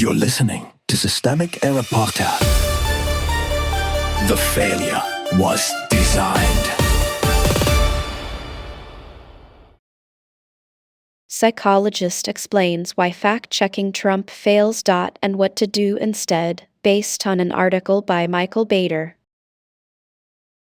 You're listening to Systemic Error Podcast. The failure was designed. Psychologist explains why fact-checking Trump fails. And what to do instead, based on an article by Michael Bader.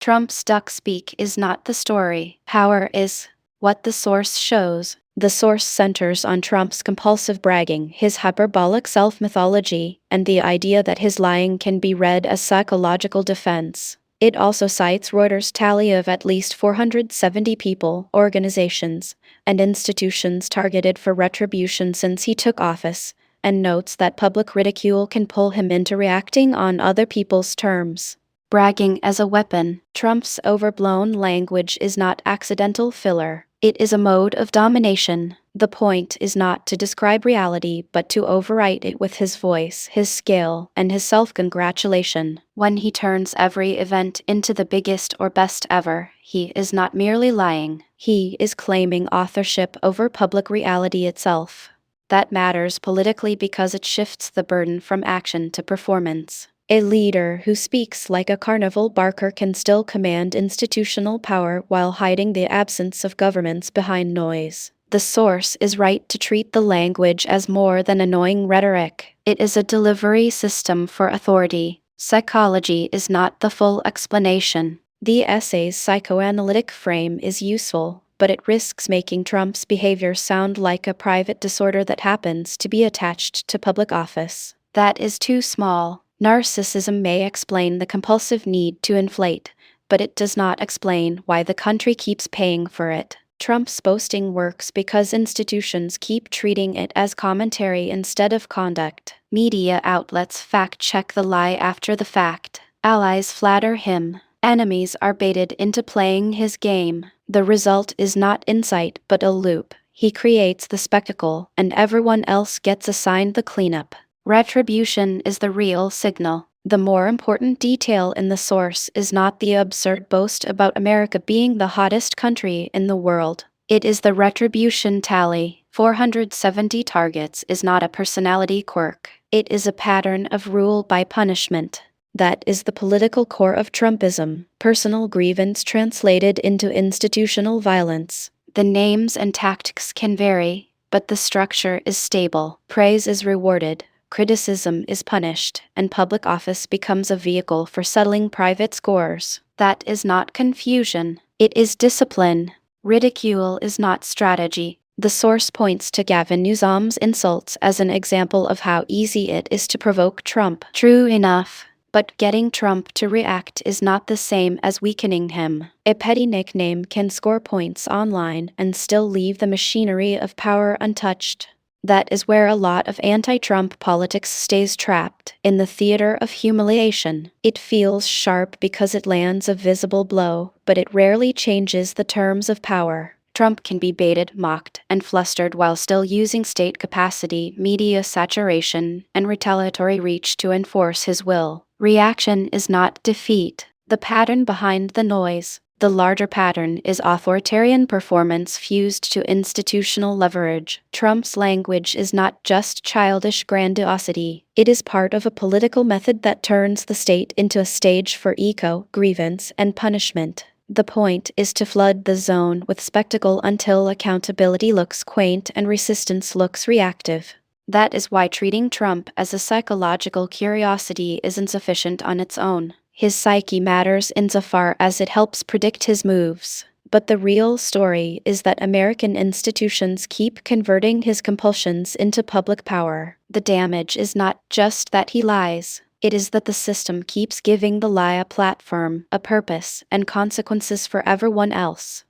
Trump's Duckspeak is not the story. Power is what the source shows. The source centers on Trump's compulsive bragging, his hyperbolic self-mythology, and the idea that his lying can be read as psychological defense. It also cites Reuters' tally of at least 470 people, organizations, and institutions targeted for retribution since he took office, and notes that public ridicule can pull him into reacting on other people's terms. Bragging as a weapon. Trump's overblown language is not accidental filler. It is a mode of domination. The point is not to describe reality but to overwrite it with his voice, his skill, and his self-congratulation. When he turns every event into the biggest or best ever, he is not merely lying. He is claiming authorship over public reality itself. That matters politically because it shifts the burden from action to performance. A leader who speaks like a carnival barker can still command institutional power while hiding the absence of governments behind noise. The source is right to treat the language as more than annoying rhetoric. It is a delivery system for authority. Psychology is not the full explanation. The essay's psychoanalytic frame is useful, but it risks making Trump's behavior sound like a private disorder that happens to be attached to public office. That is too small. Narcissism may explain the compulsive need to inflate, but it does not explain why the country keeps paying for it. Trump's boasting works because institutions keep treating it as commentary instead of conduct. Media outlets fact-check the lie after the fact. Allies flatter him. Enemies are baited into playing his game. The result is not insight but a loop. He creates the spectacle, and everyone else gets assigned the cleanup. Retribution is the real signal. The more important detail in the source is not the absurd boast about America being the hottest country in the world. It is the retribution tally. 470 targets is not a personality quirk. It is a pattern of rule by punishment. That is the political core of Trumpism. Personal grievance translated into institutional violence. The names and tactics can vary, but the structure is stable. Praise is rewarded. Criticism is punished, and public office becomes a vehicle for settling private scores. That is not confusion. It is discipline. Ridicule is not strategy. The source points to Gavin Newsom's insults as an example of how easy it is to provoke Trump. True enough. But getting Trump to react is not the same as weakening him. A petty nickname can score points online and still leave the machinery of power untouched. That is where a lot of anti-Trump politics stays trapped, in the theater of humiliation. It feels sharp because it lands a visible blow, but it rarely changes the terms of power. Trump can be baited, mocked, and flustered while still using state capacity, media saturation, and retaliatory reach to enforce his will. Reaction is not defeat. The pattern behind the noise. The larger pattern is authoritarian performance fused to institutional leverage. Trump's language is not just childish grandiosity. It is part of a political method that turns the state into a stage for ego, grievance, and punishment. The point is to flood the zone with spectacle until accountability looks quaint and resistance looks reactive. That is why treating Trump as a psychological curiosity is insufficient on its own. His psyche matters insofar as it helps predict his moves. But the real story is that American institutions keep converting his compulsions into public power. The damage is not just that he lies. It is that the system keeps giving the lie a platform, a purpose, and consequences for everyone else.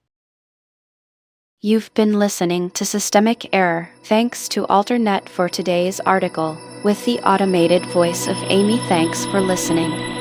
You've been listening to Systemic Error. Thanks to Alternet for today's article, with the automated voice of Amy. Thanks for listening.